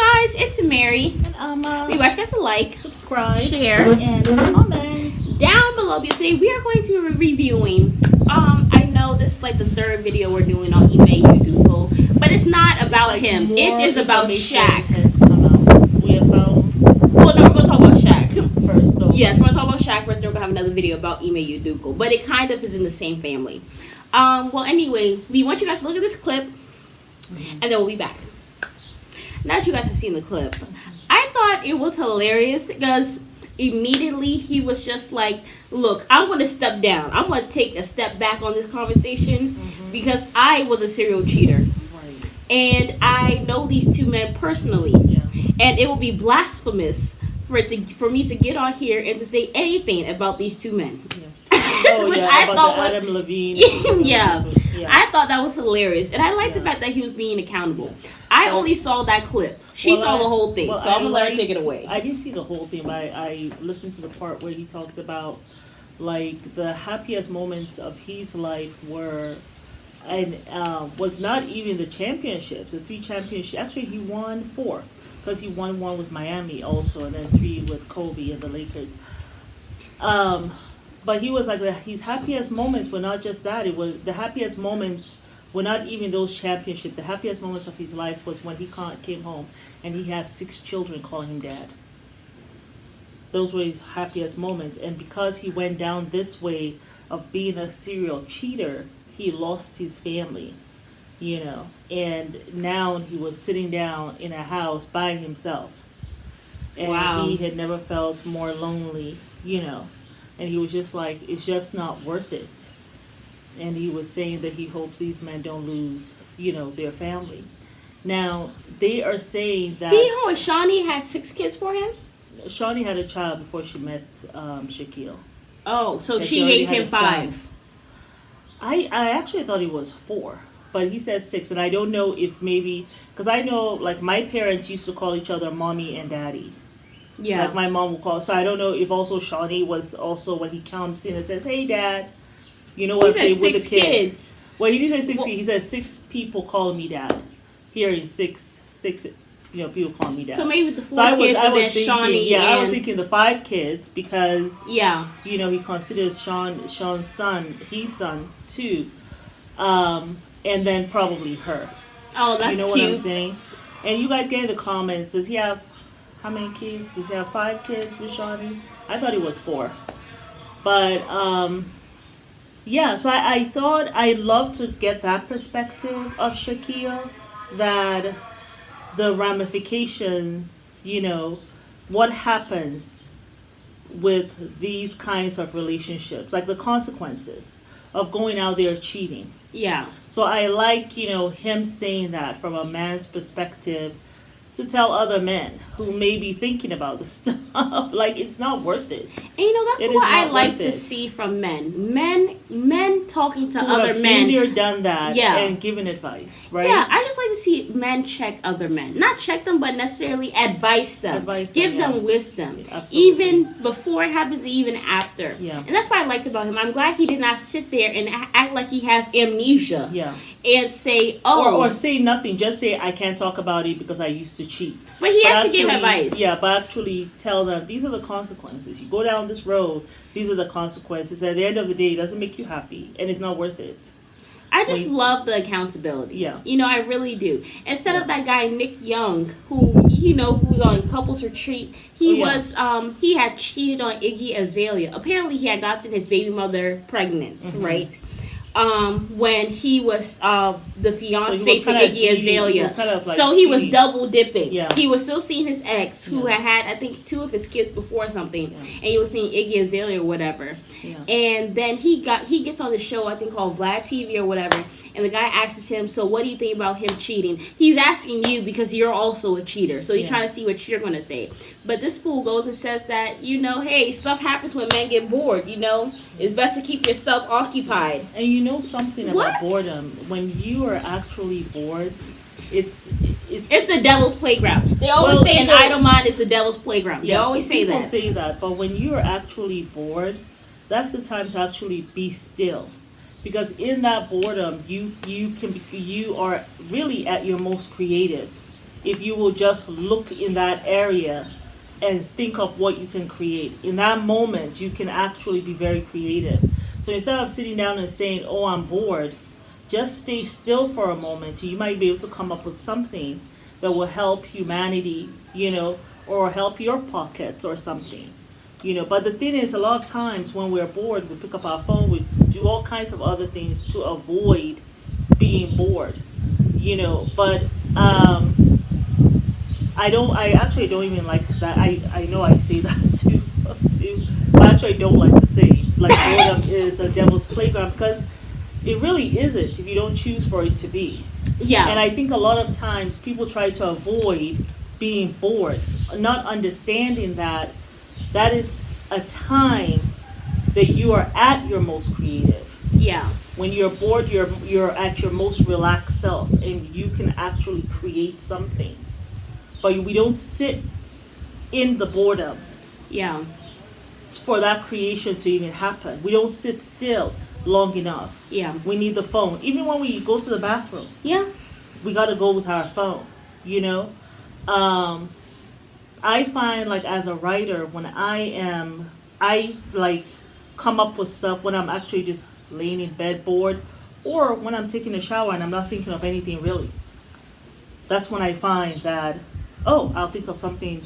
guys, it's Mary. And We watch guys to like, subscribe, share, and comment down below. Today we are going to be reviewing. I know this is like the third video we're doing on Udoka, but it's not about like him. It is about Shaq. Has come out. We have found Well, no, we're gonna talk about Shaq first. So yes, we're gonna talk about Shaq first. Then we're gonna have another video about Udoka, but it kind of is in the same family. Well, anyway, we want you guys to look at this clip, and then we'll be back. Now that you guys have seen the clip, I thought it was hilarious because immediately he was just like, look, I'm going to step down. I'm going to take a step back on this conversation because I was a serial cheater. right. And I know these two men personally. Yeah. And it will be blasphemous for me to get on here and to say anything about these two men. Yeah. Oh, Which yeah, I about thought the was, Adam Levine. yeah. Yeah. I thought that was hilarious. And I liked the Yeah. fact that he was being accountable. I only saw that clip. She saw the whole thing. So I'm going to let her take it away. I didn't see the whole thing, but I listened to the part where he talked about like the happiest moments of his life were, and was not even the championships, the 3 championships. Actually, he won 4 because he won 1 with Miami also, and then 3 with Kobe and the Lakers. But he was like his happiest moments were not just that. It was the happiest moments were not even those championships. The happiest moments of his life was when he came home and he had 6 children calling him dad. Those were his happiest moments. And because he went down this way of being a serial cheater, he lost his family, you know. And now he was sitting down in a house by himself. And Wow. he had never felt more lonely, you know. And he was just like, it's just not worth it. And he was saying that he hopes these men don't lose, you know, their family. Now, they are saying that Shawnee had 6 kids for him? Shawnee had a child before she met Shaquille. Oh, so And she already gave had him a son. 5. I actually thought it was 4, but he says 6. And I don't know if maybe, because I know, like, my parents used to call each other mommy and daddy. Yeah. Like, my mom would call. So I don't know if also Shawnee was also, when he comes in and says, hey, dad. You know what? He said With 6 the kids. kids. Well, he didn't say 6. Well, He said 6 people calling me dad. Hearing 6, you know, people calling me dad. So maybe the 4 So kids and then thinking, Shawnee. yeah, I was and- thinking the 5 kids because Yeah. you know he considers Sean's son, his son too, and then probably her. Oh, that's you know cute. what I'm saying? And you guys get in the comments. Does he have how many kids? Does he have 5 kids with Shawnee? I thought it was 4, but yeah. So I thought I'd love to get that perspective of Shaquille, that the ramifications, you know, what happens with these kinds of relationships, like the consequences of going out there cheating. Yeah. So I like, you know, him saying that from a man's perspective to tell other men who may be thinking about the stuff, like, it's not worth it. And you know, It that's is what I not like worth to it. see from men. Men talking to Who other have men. been there, done that, Yeah. and given advice, right? Yeah, I just like to see men check other men. Not check them, but necessarily advise them. Give yeah. them wisdom. Absolutely. Even before it happens, even after. Yeah. And that's what I liked about him. I'm glad he did not sit there and act like he has amnesia. Yeah. And say, oh. Or say nothing. Just say, I can't talk about it because I used to cheat. But he But actually gave advice. Yeah, but actually tell them, these are the consequences. You go down this road, these are the consequences. At the end of the day, it doesn't make you happy, and it's not worth it. I just love the accountability. Yeah. You know, I really do. Instead of that guy, Nick Young, who, you know, who's on Couples Retreat, he he had cheated on Iggy Azalea. Apparently, he had gotten his baby mother pregnant, right? When he was the fiance to Iggy Azalea. So he was double dipping. Yeah. He was still seeing his ex, who had, I think, 2 of his kids before or something, and he was seeing Iggy Azalea or whatever. Yeah. And then he gets on the show, I think called Vlad TV or whatever, and the guy asks him, so what do you think about him cheating? He's asking you because you're also a cheater, so he's trying to see what you're going to say. But this fool goes and says that, you know, hey, stuff happens when men get bored, you know? It's best to keep yourself occupied. And you know something about What? boredom. When you are actually bored, it's the devil's playground. They always say an idle mind is the devil's playground. They always say that. People say that, but when you are actually bored, that's the time to actually be still. Because in that boredom, you are really at your most creative. if you will just look in that area and think of what you can create. In that moment, you can actually be very creative. So instead of sitting down and saying, oh, I'm bored, just stay still for a moment. You might be able to come up with something that will help humanity, or help your pockets or something. But the thing is, a lot of times when we're bored, we pick up our phone, we do all kinds of other things to avoid being bored. But I actually don't even like that. I know I say that too, but actually I don't like to say, like, boredom is a devil's playground, because it really isn't if you don't choose for it to be. Yeah. And I think a lot of times people try to avoid being bored, not understanding that is a time that you are at your most creative. Yeah. When you're bored, you're at your most relaxed self, and you can actually create something. But we don't sit in the boredom. Yeah. For that creation to even happen. We don't sit still long enough. Yeah. We need the phone. Even when we go to the bathroom. Yeah. We got to go with our phone, I find, like, as a writer, when I come up with stuff when I'm actually just laying in bed bored, or when I'm taking a shower and I'm not thinking of anything really. That's when I find that, I'll think of something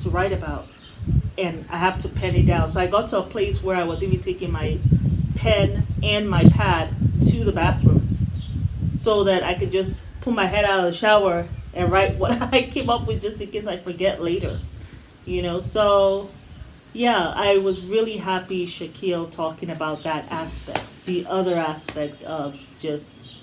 to write about, and I have to pen it down. So I got to a place where I was even taking my pen and my pad to the bathroom, so that I could just pull my head out of the shower and write what I came up with, just in case I forget later. So yeah, I was really happy Shaquille talking about that aspect, the other aspect of just,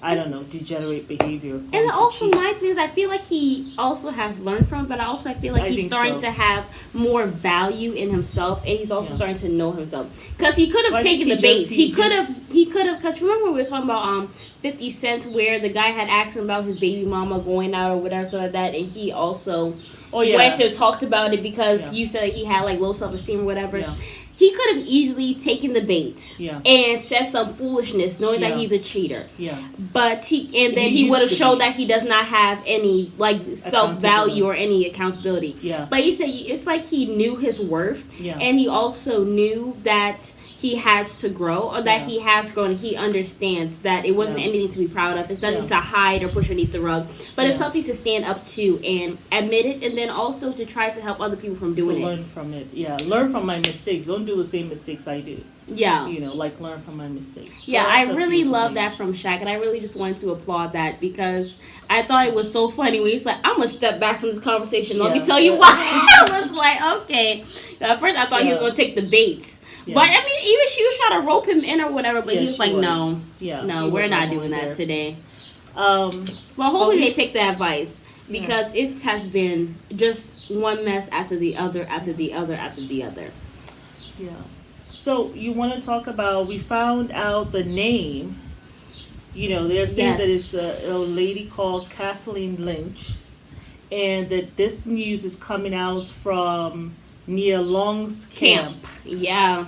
I don't know, degenerate behavior. And also my thing is, I feel like he also has learned from it, but I feel like he's starting to have more value in himself, and he's also starting to know himself. Because he could have taken the bait. He could have, because remember we were talking about 50 Cent, where the guy had asked him about his baby mama going out or whatever, so like that, and he also went to talked about it because you said that he had like low self-esteem or whatever. Yeah. He could have easily taken the bait and said some foolishness, knowing that he's a cheater. Yeah. But he would have showed that he does not have any self-value or any accountability. Yeah. But he said it's like he knew his worth, and he also knew that he has to grow, or that he has grown. He understands that it wasn't anything to be proud of. It's nothing to hide or push underneath the rug, but it's something to stand up to and admit it, and then also to try to help other people from doing it. Learn from it. Yeah, learn from my mistakes. Don't do the same mistakes I do. Yeah. Learn from my mistakes. So yeah, I really love that from Shaq, and I really just wanted to applaud that, because I thought it was so funny when he's like, I'm going to step back from this conversation. Let me tell you why. I was like, okay. At first, I thought he was going to take the bait. Yeah. But, I mean, even she was trying to rope him in or whatever, but he was like, no, we're not doing that today. Well, hopefully they take the advice, because it has been just one mess after the other, after the other, after the other. Yeah. So you want to talk about, we found out the name, they're saying that it's a lady called Kathleen Lynch, and that this news is coming out from Nia Long's camp. Yeah.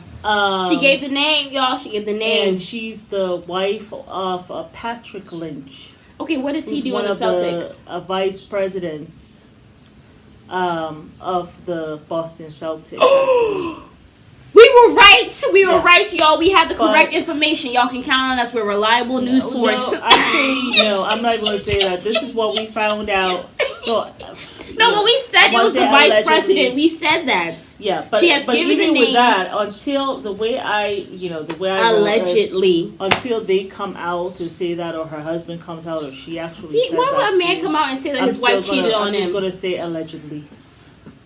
She gave the name, y'all. She gave the name. And she's the wife of Patrick Lynch. Okay, what does he do in the Celtics? A vice presidents of the Boston Celtics. We were right. We were right, y'all. We had the correct information. Y'all can count on us. We're a reliable news source. I'm not going to say that. This is what we found out. So, but we said it was the vice president. We said that. Yeah, but she has given even the name. With that, until the way I allegedly, until they come out to say that, or her husband comes out, or she actually says why that. would a man come out and say that his wife cheated on him? I'm just going to say allegedly.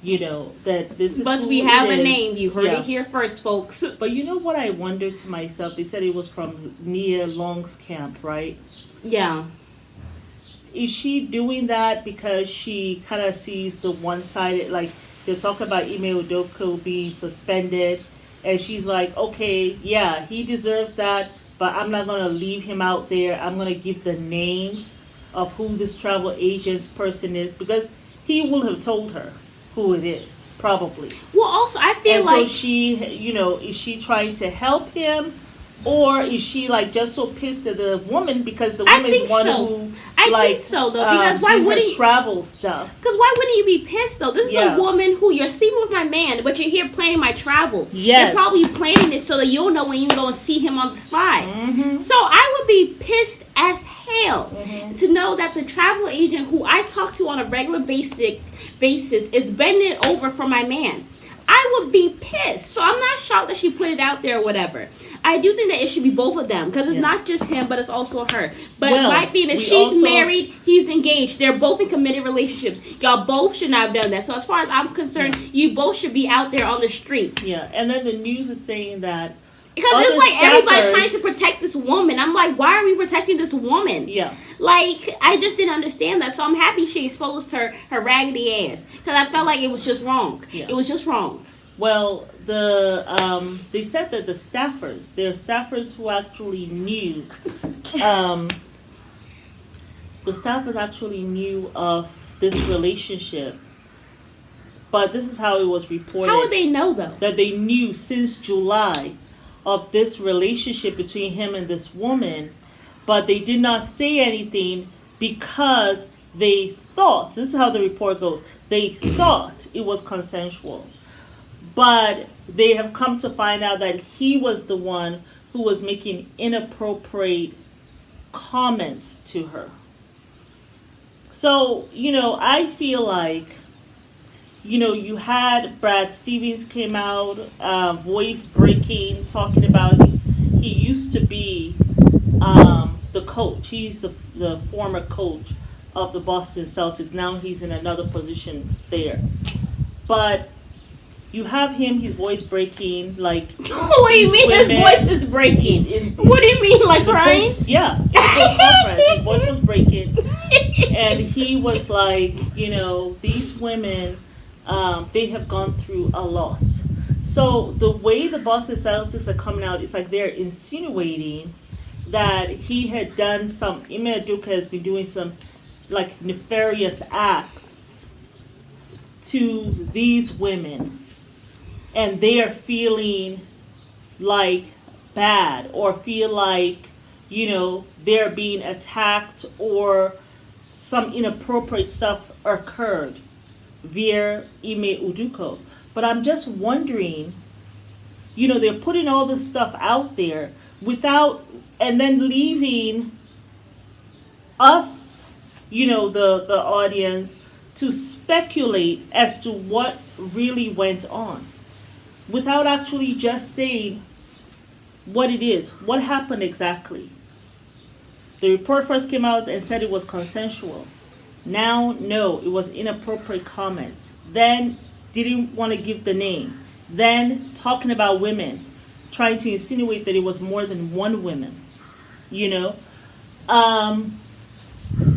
That this is. But we have a name. You heard it here first, folks. But you know what I wondered to myself? They said it was from Nia Long's camp, right? Yeah. Is she doing that because she kind of sees the one-sided, like, they'll talk about Ime Udoka being suspended, and she's like, okay, yeah, he deserves that, but I'm not going to leave him out there. I'm going to give the name of who this travel agent person is, because he will have told her who it is, probably. Well, also, I feel so she, is she trying to help him, Or is she like just so pissed at the woman because the I woman think is one so. who I like think so though, because why did her wouldn't travel stuff? Because why wouldn't you be pissed though? This is Yeah. a woman who you're sleeping with my man, but you're here planning my travel. Yes. You're probably planning it so that you'll know when you go and see him on the slide. Mm-hmm. So I would be pissed as hell Mm-hmm. to know that the travel agent who I talk to on a regular basis is bending it over for my man. I would be pissed. So I'm not shocked that she put it out there or whatever. I do think that it should be both of them because it's not just him, but it's also her. But my thing is, she's married, he's engaged. They're both in committed relationships. Y'all both should not have done that. So as far as I'm concerned, you both should be out there on the streets. Yeah, and then the news is saying that because it's like everybody's trying to protect this woman. I'm like, why are we protecting this woman? Yeah. Like, I just didn't understand that. So I'm happy she exposed her raggedy ass because I felt like it was just wrong. Yeah. It was just wrong. Well, they said that their staffers who actually knew, the staffers actually knew of this relationship, but this is how it was reported. How would they know though? That they knew since July of this relationship between him and this woman, but they did not say anything because they thought, this is how the report goes, they thought it was consensual. But they have come to find out that he was the one who was making inappropriate comments to her. So, I feel like, you had Brad Stevens came out, voice breaking, talking about he used to be the coach. He's the former coach of the Boston Celtics. Now he's in another position there. But you have him, his voice breaking, like... What do you mean his voice is breaking? What do you mean, like crying? His voice was breaking. And he was like, these women, they have gone through a lot. So the way the Boston Celtics are coming out, it's like they're insinuating that he had done Ime Udoka has been doing some, like, nefarious acts to these women. And they are feeling like bad or feel like, they're being attacked or some inappropriate stuff occurred via Ime Udoka. But I'm just wondering, they're putting all this stuff out there and then leaving us, the audience, to speculate as to what really went on, without actually just saying what it is, what happened exactly. The report first came out and said it was consensual. Now, no, it was inappropriate comments. Then didn't want to give the name. Then talking about women, trying to insinuate that it was more than one woman.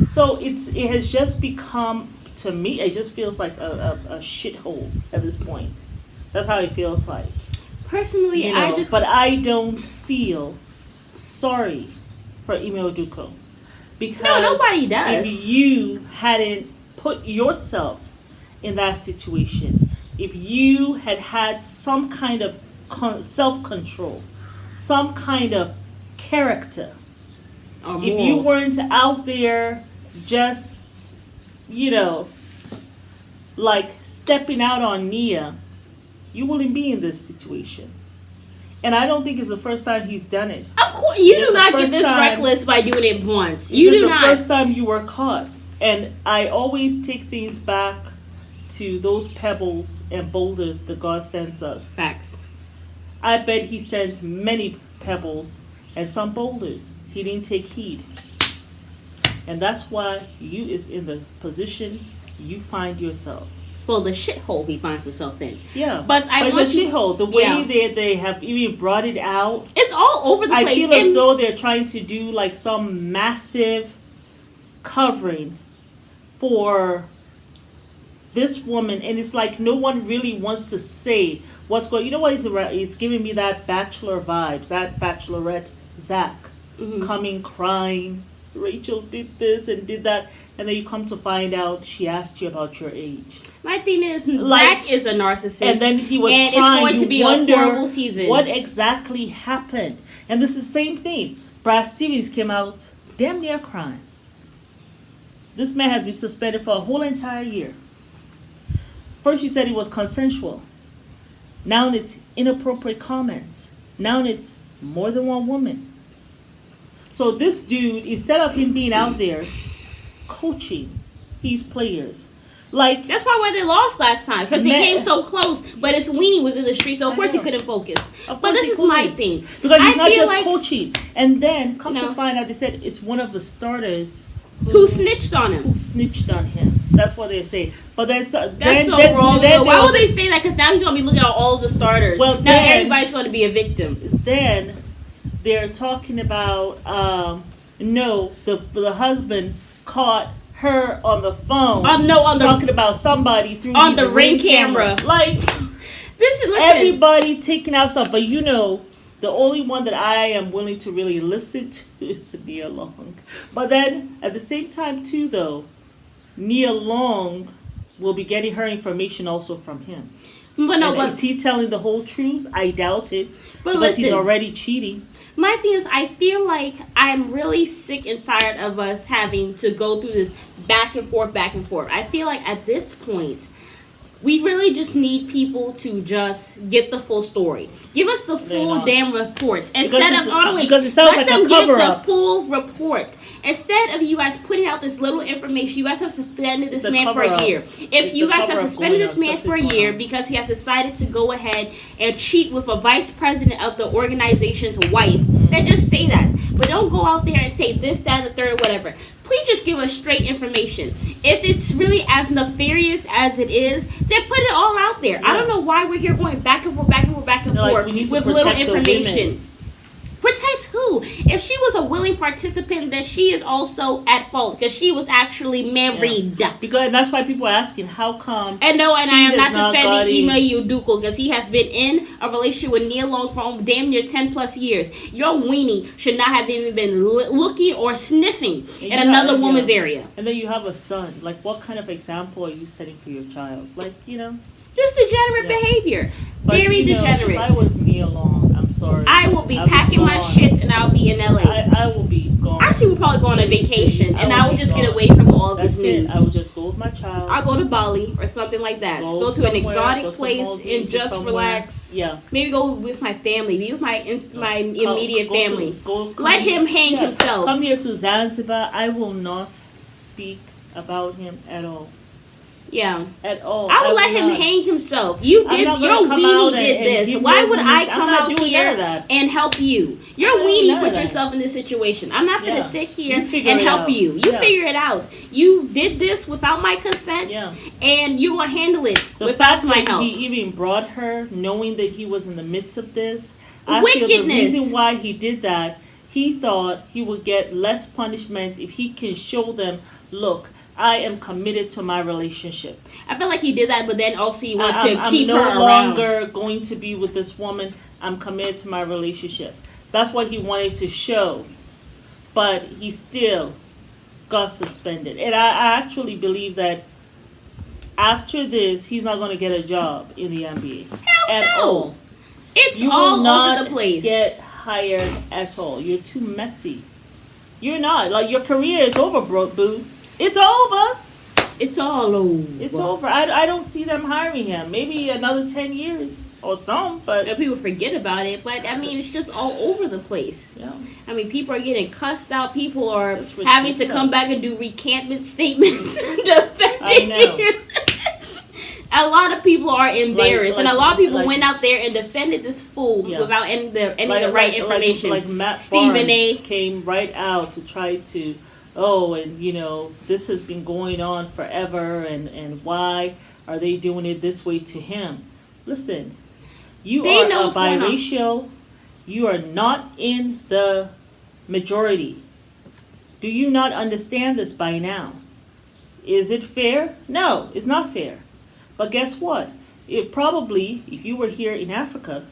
So it has just become, to me, it just feels like a shithole at this point. That's how it feels like. Personally, But I don't feel sorry for Ime Udoka. Because nobody does. If you hadn't put yourself in that situation, if you had some kind of self-control, some kind of character, if you weren't out there just, like stepping out on Nia, you wouldn't be in this situation. And I don't think it's the first time he's done it. Of course, you do not get this reckless by doing it once. You do not. It's the first time you were caught. And I always take things back to those pebbles and boulders that God sends us. Facts. I bet he sent many pebbles and some boulders. He didn't take heed. And that's why you is in the position you find yourself. Well, the shithole he finds himself in. Yeah. But it's a shithole. The way they have even brought it out. It's all over the place. I feel as though they're trying to do like some massive covering for this woman. And it's like no one really wants to say what's going on. You know what? It's giving me that Bachelor vibes. That Bachelorette Zach coming crying. Rachel did this and did that, and then you come to find out she asked you about your age. My thing is, Like- Zach is a narcissist. And then he was and crying. it's going to be wonder a horrible season. what exactly happened. And this is the same thing. Brad Stevens came out damn near crying. This man has been suspended for a whole entire year. First you said it was consensual. Now it's inappropriate comments. Now it's more than one woman. So this dude, instead of him being out there coaching these players, like That's probably why they lost last time, because they came so close. But his weenie was in the street, so of course he couldn't focus. But this is my thing. Because he's I not feel just like- coaching. And then come No. to find out, they said it's one of the starters Who snitched on him? who snitched on him. That's what they say. But That's so wrong. then Why there would was they say that? Because now he's going to be looking at all the starters. Well, now then- everybody's going to be a victim. Then they're talking about the husband caught her on the phone On the talking about somebody through on his the Ring camera. Like listen. everybody taking out stuff, but the only one that I am willing to really listen to is Nia Long. But then at the same time too, though, Nia Long will be getting her information also from him. But no, And but is he telling the whole truth? I doubt it. But because he's listen. already cheating. my thing is, I feel like I'm really sick and tired of us having to go through this back and forth, back and forth. I feel like at this point, we really just need people to just get the full story. Give us the full not. damn reports Because instead it's- of all the way. because it sounds let like a them give the cover-up. full reports instead of you guys putting out this little information. You guys have suspended this It's a man for a cover-up. year. If It's you a guys have cover-up suspended going this on. man for a Something's year going on. because he has decided to go ahead and cheat with a vice president of the organization's wife, then just say that. But don't go out there and say this, that, and the third, whatever. Please just give us straight information. If it's really as nefarious as it is, then put it all out there. I Yeah. don't know why we're here going back and forth, back and forth, back and They're like, forth we need to with little protect the information. women. Protect who? If she was a willing participant, then she is also at fault because she was actually married. Because that's why people are asking, how come? And no, and She I am does not not defending got Ime Udoka because he has been in a relationship with Nia Long for damn near 10 plus years. Your weenie should not have even been looking or sniffing in another woman's area. And then you have a son. Like, what kind of example are you setting for your child? Like, Just degenerate Yeah. behavior. But, Very degenerate. If I was Nia Long, I'm sorry. I will be I was packing my gone. shit and I'll be in LA. I will be gone. Actually, we'll probably go on a Seriously, vacation and I will be just get gone. away from all That's this it. news. I will just go with my child. I'll go to Bali or something like that. Go to an somewhere, exotic go to place Maldives and or just somewhere. relax. Yeah. Maybe go with my family. Be with my immediate Go to- family. come- Let him hang yeah, himself. Come here to Zanzibar. I will not speak about him at all. Yeah. At all. I will let him not. hang himself. You I'm did. not Your gonna come weenie out did and this. give Why your would weenies- I I'm come not out doing none here of that. and help you? Your I'm not doing weenie none put of that. yourself in this situation. I'm not Yeah. gonna sit here You figure and it help out. you. You Yeah. figure it out. You did this without my consent, Yeah. and you will handle it The without fact my that help. he even brought her, knowing that he was in the midst of this, I feel the Wickedness. reason why he did that, he thought he would get less punishment if he can show them, look, I am committed to my relationship. I feel like he did that, but then also he wanted to I'm keep no her around. longer going to be with this woman. I'm committed to my relationship. That's what he wanted to show. But he still got suspended. And I actually believe that after this, he's not going to get a job in the NBA. Hell at no. all. It's You all will not over the place. get hired at all. You're too messy. You're not. Like, your career is over, boo. It's over. It's all over. It's over. I don't see them hiring him. Maybe another 10 years or some, but And people forget about it, but I mean, it's just all over the place. yeah. I mean, people are getting cussed out. People are It's having to ridiculous. come back and do recantment statements defending I know. him. A lot of people are embarrassed, and a lot of people like- went out there and defended this fool Yeah. without any of the right information. Like Matt Stephen Barnes A. came right out to try to, and this has been going on forever, and why are they doing it this way to him? Listen, you They are know a what's going on. biracial. You are not in the majority. Do you not understand this by now? Is it fair? No, it's not fair. But guess what? If you were here in Africa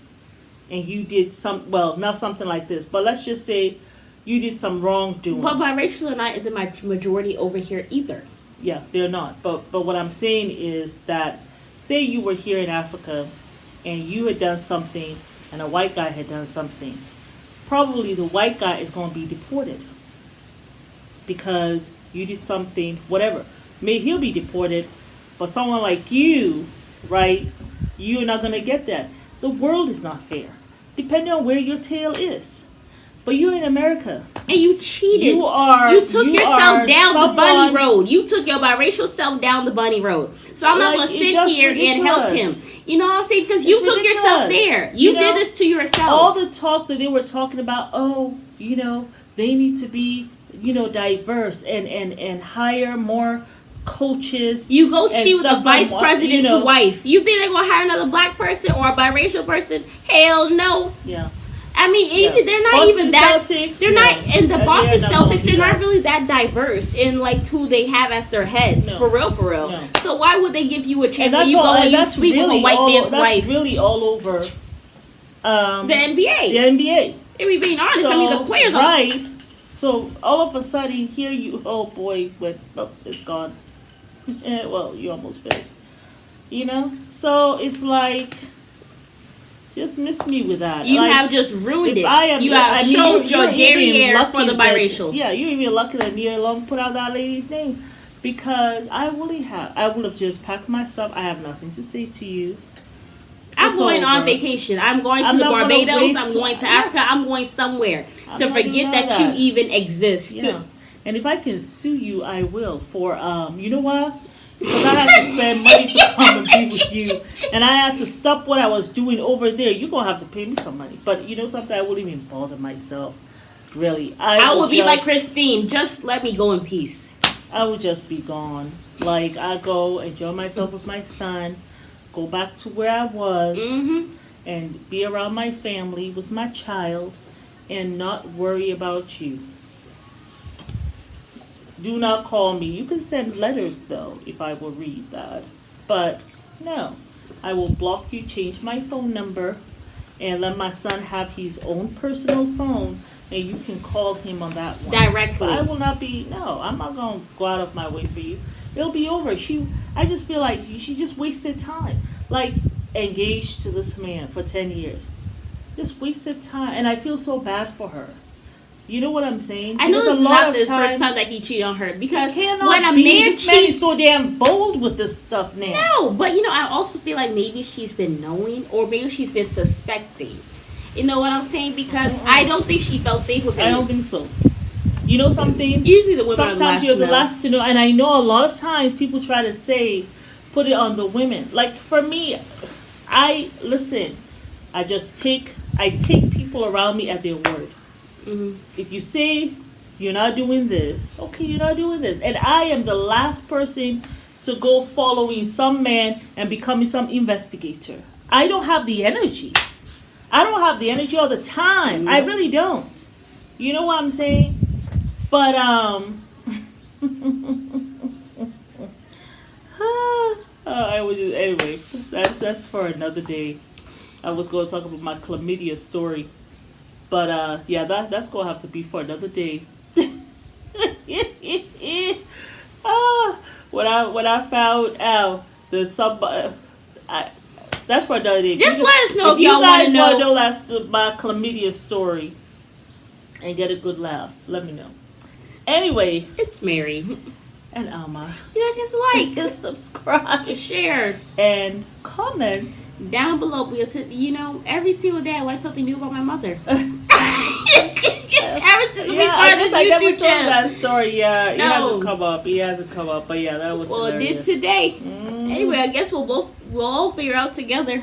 and you did not something like this, but let's just say you did some wrongdoing. But biracial are not the majority over here either. Yeah, they're not. But what I'm saying is that, say you were here in Africa and you had done something and a white guy had done something, probably the white guy is going to be deported because you did something, whatever. Maybe he'll be deported, but someone like you, right, you're not going to get that. The world is not fair, depending on where your tail is. But you're in America. And you cheated. You took yourself down the bunny road. You took your biracial self down the bunny road. So I'm not going to sit here and help him. You know what I'm saying? Because you took yourself there. You did this to yourself. All the talk that they were talking about, they need to be, diverse and hire more coaches. You go cheat with the vice president's wife. You think they're going to hire another black person or a biracial person? Hell no. Yeah. I mean, even they're not Boston even that. Celtics, they're not in the Boston Celtics. They're not really that diverse in like who they have as their heads. No. For real. No. So why would they give you a chance when you go and you sleep with a white man's wife? That's really all over the NBA. The NBA. If we being honest, I mean the players. Right. So all of a sudden, here you. Oh boy, it's gone. Well, you almost finished. So it's like. Just miss me with that. You have just ruined it. You have showed your derriere for the biracials. Yeah, you're even lucky that Nia Long put out that lady's name. Because I would have just packed my stuff. I have nothing to say to you. I'm going on vacation. I'm going to Barbados. I'm going to Africa. I'm going somewhere to forget that you even exist. Yeah. And if I can sue you, I will. For, you know what? Because I had to spend money to come and be with you. And I had to stop what I was doing over there. You're going to have to pay me some money. But you know something? I wouldn't even bother myself. Really. I would be like Christine. Just let me go in peace. I would just be gone. Like, I go enjoy myself with my son. Go back to where I was. Mm-hmm. And be around my family with my child. And not worry about you. Do not call me. You can send letters, though, if I will read that. But, no. I will block you, change my phone number, and let my son have his own personal phone, and you can call him on that one. Directly. But I will not be, I'm not going to go out of my way for you. It'll be over. I just feel like she just wasted time. Like, engaged to this man for 10 years. Just wasted time. And I feel so bad for her. You know what I'm saying? I know this is not the first time that he cheated on her. Because when a man cheats... This man is so damn bold with this stuff now. No, but I also feel like maybe she's been knowing or maybe she's been suspecting. You know what I'm saying? Because I don't think she felt safe with him. I don't think so. You know something? Usually the women sometimes you're the last to know. And I know a lot of times people try to put it on the women. Like for me, I take people around me at their word. Mm-hmm. If you say you're not doing this, okay, you're not doing this. And I am the last person to go following some man and becoming some investigator. I don't have the energy. I don't have the energy all the time. Mm-hmm. I really don't. You know what I'm saying? But anyway, that's for another day. I was going to talk about my chlamydia story. But that's gonna have to be for another day. When I found out that's for another day. Just let us know if y'all want to know. That's my chlamydia story and get a good laugh. Let me know. Anyway, it's Mary and Alma. You guys just like, and subscribe, share, and comment down below. Because every single day I learn something new about my mother. Ever since we started this YouTube never told channel. That story. Yeah, no. It hasn't come up. But yeah, that was. Well, hilarious. It did today. Anyway, I guess we'll all figure out together.